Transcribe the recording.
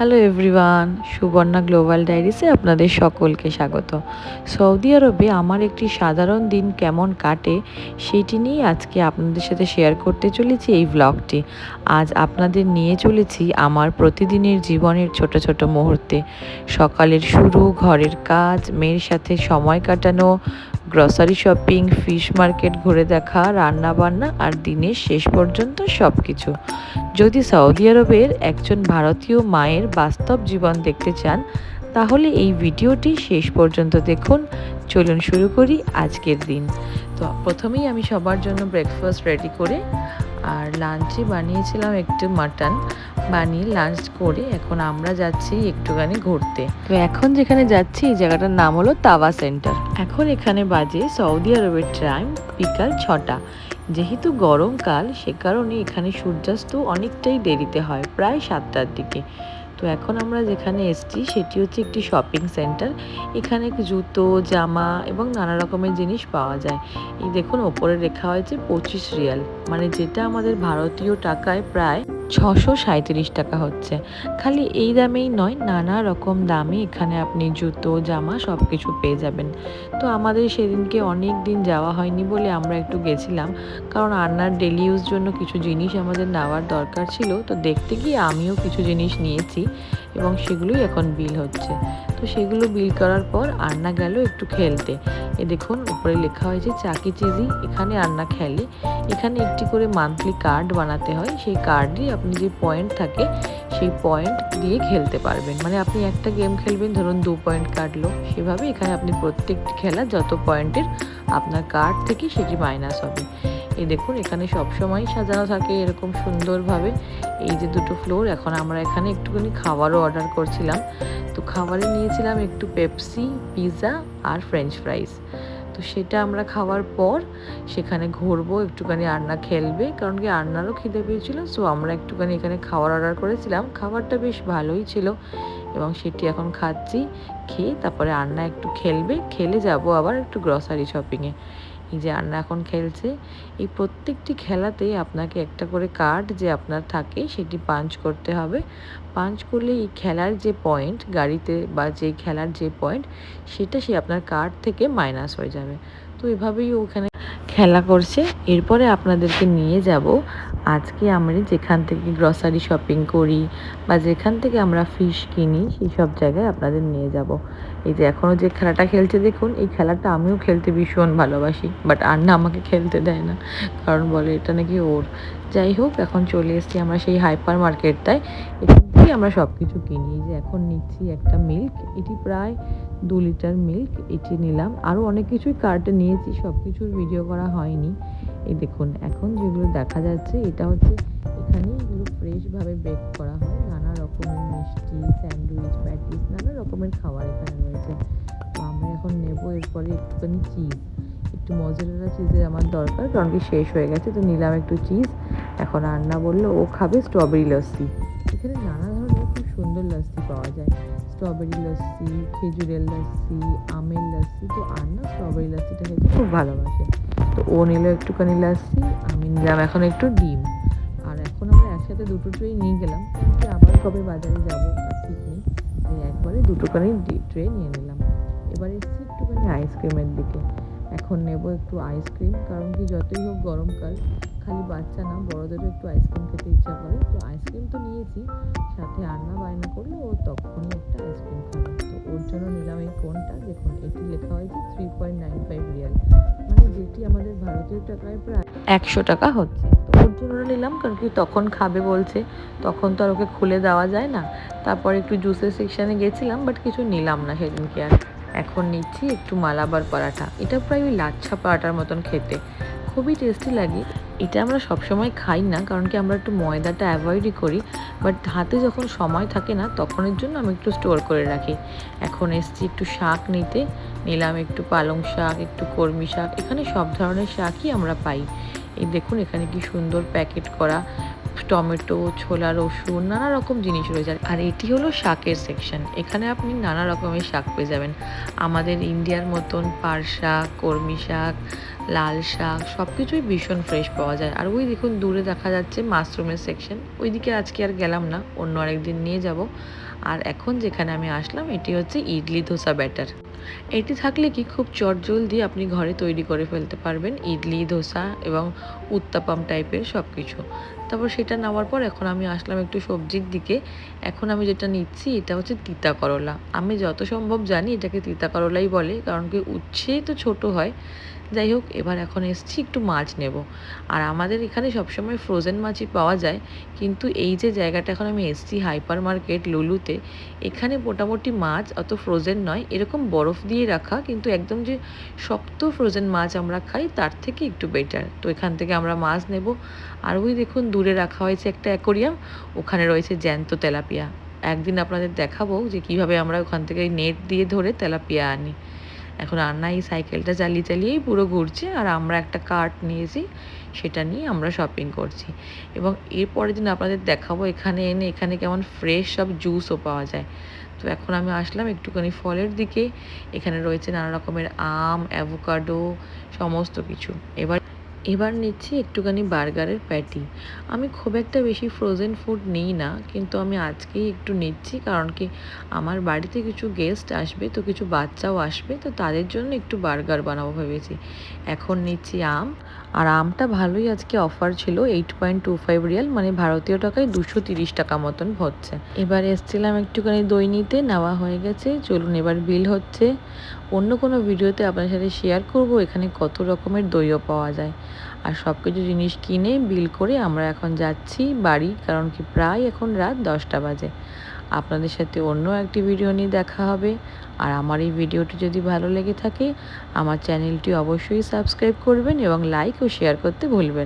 Hello everyone, Suborna global ডায়েরিসে আপনাদের সকলকে স্বাগত। সৌদি আরবে আমার একটি সাধারণ দিন কেমন কাটে সেটি নিয়ে আজকে আপনাদের সাথে শেয়ার করতে চলেছি এই ব্লগটি। আজ আপনাদের নিয়ে চলেছি আমার প্রতিদিনের জীবনের ছোট ছোট মুহূর্তে। সকালের শুরু, ঘরের কাজ, মেয়ের সাথে সময় কাটানো, গ্রসারি শপিং, ফিশ মার্কেট ঘুরে দেখা, রান্না বান্না আর দিনের শেষ পর্যন্ত সব কিছু। যদি সৌদি আরবের একজন ভারতীয় মায়ের বাস্তব জীবন দেখতে চান তাহলে এই ভিডিওটি শেষ পর্যন্ত দেখুন। চলুন শুরু করি আজকের দিন। তো প্রথমেই আমি সবার জন্য ব্রেকফাস্ট রেডি করে আর লাঞ্চে বানিয়েছিলাম একটু মাটন বানিয়ে লাঞ্চ করে এখন আমরা যাচ্ছি একটুখানি ঘুরতে। তো এখন যেখানে যাচ্ছি এই জায়গাটার নাম হলো তাওয়া সেন্টার। এখন এখানে বাজে সৌদি আরবের টাইম বিকাল 6টা। যেহেতু গরমকাল সে কারণে এখানে সূর্যাস্ত অনেকটাই দেরিতে হয়, প্রায় 7টার দিকে। তো এখন আমরা যেখানে এসেছি সেটি হচ্ছে একটি শপিং সেন্টার। এখানে জুতো, জামা এবং নানা রকমের জিনিস পাওয়া যায়। এই দেখুন ওপরে লেখা হয়েছে 25 রিয়াল, মানে যেটা আমাদের ভারতীয় টাকায় প্রায় 637 টাকা হচ্ছে। খালি এই দামেই নয়, নানা রকম দামে এখানে আপনি জুতো, জামা সব কিছু পেয়ে যাবেন। তো আমাদের সেদিনকে অনেক দিন যাওয়া হয়নি বলে আমরা একটু গেছিলাম, কারণ আন্নার ডেলি ইউজ জন্য কিছু জিনিস আমাদের নেওয়ার দরকার ছিল। তো দেখতে গিয়ে আমিও কিছু জিনিস নিয়েছি এবং সেগুলোই এখন বিল হচ্ছে। তো সেগুলো বিল করার পর আন্না গেল একটু খেলতে। এ দেখুন উপরে লেখা হয়েছে চাকি চিজি। এখানে আন্না খেলে। এখানে একটি করে মান্থলি কার্ড বানাতে হয়, সেই কার্ডে আপনি যে পয়েন্ট থাকে সেই পয়েন্ট দিয়ে খেলতে পারবেন। মানে আপনি একটা গেম খেলবেন, ধরুন 2 পয়েন্ট কাটলো, সেভাবে এখানে আপনি প্রত্যেকটি খেলা যত পয়েন্টের আপনার কার্ড থেকে সেটি মাইনাস হবে। এই দেখুন এখানে সবসময় সাজানো থাকে এরকম সুন্দরভাবে। এই যে দুটো ফ্লোর। এখন আমরা এখানে একটুখানি খাবারও অর্ডার করছিলাম। তো খাবারে নিয়েছিলাম একটু পেপসি, পিৎজা আর ফ্রেঞ্চ ফ্রাইস। তো সেটা আমরা খাওয়ার পর সেখানে ঘুরবো, একটুখানি আন্না খেলবে, কারণ কি আন্নারও খিদে পেয়েছিল। সো আমরা একটুখানি এখানে খাবার অর্ডার করেছিলাম। খাবারটা বেশ ভালোই ছিল এবং সেটি এখন খাচ্ছি। খেয়ে তারপরে আন্না একটু খেলবে, খেলে যাব আবার একটু গ্রসারি শপিংয়ে। এই যে আন্না এখন খেলছে। এই প্রত্যেকটি খেলাতেই আপনাকে একটা করে কার্ড যে আপনার থাকে সেটি পাঞ্চ করতে হবে। পাঞ্চ করলে এই খেলার যে পয়েন্ট গাড়িতে বা যে খেলার যে পয়েন্ট সেটা সে আপনার কার্ড থেকে মাইনাস হয়ে যাবে। তো এভাবেই ওখানে খেলা করছে। এরপরে আপনাদেরকে নিয়ে যাব আজকে আমরা যেখান থেকে গ্রসারি শপিং করি বা যেখান থেকে আমরা ফিশ কিনি সেই সব জায়গায় আপনাদের নিয়ে যাব। এই যে এখনও যে খেলাটা খেলছে দেখুন, এই খেলাটা আমিও খেলতে ভীষণ ভালোবাসি, বাট আন্না আমাকে খেলতে দেয় না, কারণ বলে এটা নাকি ওর। যাই হোক, এখন চলে এসেছি আমরা সেই হাইপার মার্কেটটায়। এখান থেকে আমরা সব কিছু কিনি। এই যে এখন নিচ্ছি একটা মিল্ক, এটি প্রায় 2 লিটার মিল্ক, এটি নিলাম। আরও অনেক কিছুই কার্টে নিয়েছি, সব কিছুর ভিডিও করা হয়নি। এই দেখুন এখন যেগুলো দেখা যাচ্ছে এটা হচ্ছে এখানে এগুলো ফ্রেশভাবে বেক করা হয়। নানা রকমের মিষ্টি, স্যান্ডউইচ, প্যাটিস, নানা রকমের খাবার এখানে রয়েছে। তো আমরা এখন নেব এরপরে একটুখানি চিজ, একটু মজেরেলা চিজের আমার দরকার, কারণ কি শেষ হয়ে গেছে। তো নিলাম একটু চিজ। এখন আন্না বললো ও খাবে স্ট্রবেরি লস্যি। এখানে নানা ধরনের খুব সুন্দর লস্যি পাওয়া যায়। স্ট্রবেরি লস্যি, খেজুরের লস্যি, আমের লস্যি। তো আন্না স্ট্রবেরি লস্যিটা খেতে খুব ভালোবাসে। তো ও নিল একটুখানি লস্যি, আমি নিলাম এখন একটু ডিম। আর এখন আমরা একসাথে দুটো ট্রে নিয়ে গেলাম, কিন্তু আবার কবে বাজারে যাবো তার ঠিক নেই। তাই একবারে দুটোখানি ট্রে নিয়ে নিলাম। এবার এসছি একটুখানি আইসক্রিমের দিকে। এখন নেব একটু আইসক্রিম, কারণ কি যতই হোক গরমকাল, খালি বাচ্চা না বড়দেরও একটু আইসক্রিম খেতে ইচ্ছা করে। তো আইসক্রিম তো নিয়েছি, সাথে আন্না বায়না করলে ও তখনই একটা আইসক্রিম খাবে। তো ওর জন্য নিলাম এই কোনটা। দেখুন এটি লেখা হয়েছে 3.95 রিয়াল, মানে যেটি আমাদের ভারতীয় টাকায় প্রায় 100 টাকা হচ্ছে। তো ওর জন্য নিলাম, কারণ কি তখন খাবে বলছে, তখন তো আর ওকে খুলে দেওয়া যায় না। তারপর একটু জুসের সেকশানে গেছিলাম, বাট কিছু নিলাম না সেদিনকে আর। এখন নিচ্ছি একটু মালাবার পরাঠা। এটা প্রায় ওই লাচ্ছা পরাঠার মতন খেতে, খুবই টেস্টি লাগে। এটা আমরা সবসময় খাই না, কারণ কি আমরা একটু ময়দাটা অ্যাভয়েডই করি, বাট হাতে যখন সময় থাকে না তখনের জন্য আমি একটু স্টোর করে রাখি। এখন এসছি একটু শাক নিতে। নিলাম একটু পালং শাক, একটু কলমি শাক। এখানে সব ধরনের শাকই আমরা পাই। এই দেখুন এখানে কি সুন্দর প্যাকেট করা টমেটো, ছোলা, রসুন, নানা রকম জিনিস রয়েছে। আর এটি হলো শাকের সেকশন। এখানে আপনি নানা রকমের শাক পেয়ে যাবেন, আমাদের ইন্ডিয়ার মতন পাট শাক, কলমি শাক, লাল শাক সব কিছুই ভীষণ ফ্রেশ পাওয়া যায়। আর ওই দেখুন দূরে দেখা যাচ্ছে মাশরুমের সেকশন, ওইদিকে আজকে আর গেলাম না, অন্য আরেকদিন নিয়ে যাব। আর এখন যেখানে আমি আসলাম এটি হচ্ছে ইডলি ধোসা ব্যাটার। এটি থাকলে কি খুব চটজলদি আপনি ঘরে তৈরি করে ফেলতে পারবেন ইডলি ধোসা এবং উত্তাপাম টাইপের সব কিছু। তারপর সেটা নেওয়ার পর এখন আমি আসলাম একটু সবজির দিকে। এখন আমি যেটা নিচ্ছি এটা হচ্ছে তিতা করলা। আমি যত সম্ভব জানি এটাকে তিতা করলাই বলে, কারণ কি উচ্ছেই তো ছোট হয়। যাই হোক, এবার এখন এসছি একটু মাছ নেব। আর আমাদের এখানে সবসময় ফ্রোজেন মাছই পাওয়া যায়, কিন্তু এই যে জায়গাটা এখন আমি এসছি হাইপার মার্কেট লুলুতে, এখানে মোটামুটি মাছ অত ফ্রোজেন নয়, এরকম বরফ দিয়ে রাখা, কিন্তু একদম যে শক্ত ফ্রোজেন মাছ আমরা খাই তার থেকে একটু বেটার। তো এখান থেকে আমরা মাছ নেব। আর ওই দেখুন দূরে রাখা হয়েছে একটা অ্যাকোরিয়াম, ওখানে রয়েছে জ্যান্ত তেলাপিয়া। একদিন আপনাদের দেখাবো যে কিভাবে আমরা ওখান থেকে নেট দিয়ে ধরে তেলাপিয়া আনি। এখন আন্না এই সাইকেলটা চালিয়ে চালিয়েই পুরো ঘুরছে, আর আমরা একটা কার্ট নিয়েছি, সেটা নিয়ে আমরা শপিং করছি। এবং এর পরের দিন আপনাদের দেখাবো এখানে এনে এখানে কেমন ফ্রেশ সব জুসও পাওয়া যায়। তো এখন আমি আসলাম একটুখানি ফলের দিকে। এখানে রয়েছে নানা রকমের আম, অ্যাভোকাডো, সমস্ত কিছু। এবার এবার নিচ্ছি একটুখানি বার্গারের প্যাটি। আমি খুব একটা বেশি ফ্রোজেন ফুড নিই না, কিন্তু আমি আজকেই একটু নিচ্ছি, কারণ কি আমার বাড়িতে কিছু গেস্ট আসবে, তো কিছু বাচ্চাও আসবে, তো তাদের জন্য একটু বার্গার বানাবো ভেবেছি। এখন নিচ্ছি আম। আর আমটা ভালোই আজকে অফার ছিল, 8.25 রিয়াল, মানে ভারতীয় টাকায় 230 টাকা মতন হচ্ছে। এবার এসছিলাম একটুখানি দই নিতে, নেওয়া হয়ে গেছে। চলুন এবার বিল হচ্ছে। অন্য কোনো ভিডিওতে আপনার সাথে শেয়ার করব এখানে কত রকমের দইও পাওয়া যায়। আর সব কিছু জিনিস কিনে বিল করে আমরা এখন যাচ্ছি বাড়ি, কারণ কি প্রায় এখন রাত 10টা বাজে। আপনাদের সাথে অন্য একটি ভিডিও নিয়ে দেখা হবে। আর আমার এই ভিডিওটি যদি ভালো লেগে থাকে আমার চ্যানেলটি অবশ্যই সাবস্ক্রাইব করবেন এবং লাইক ও শেয়ার করতে ভুলবেন না।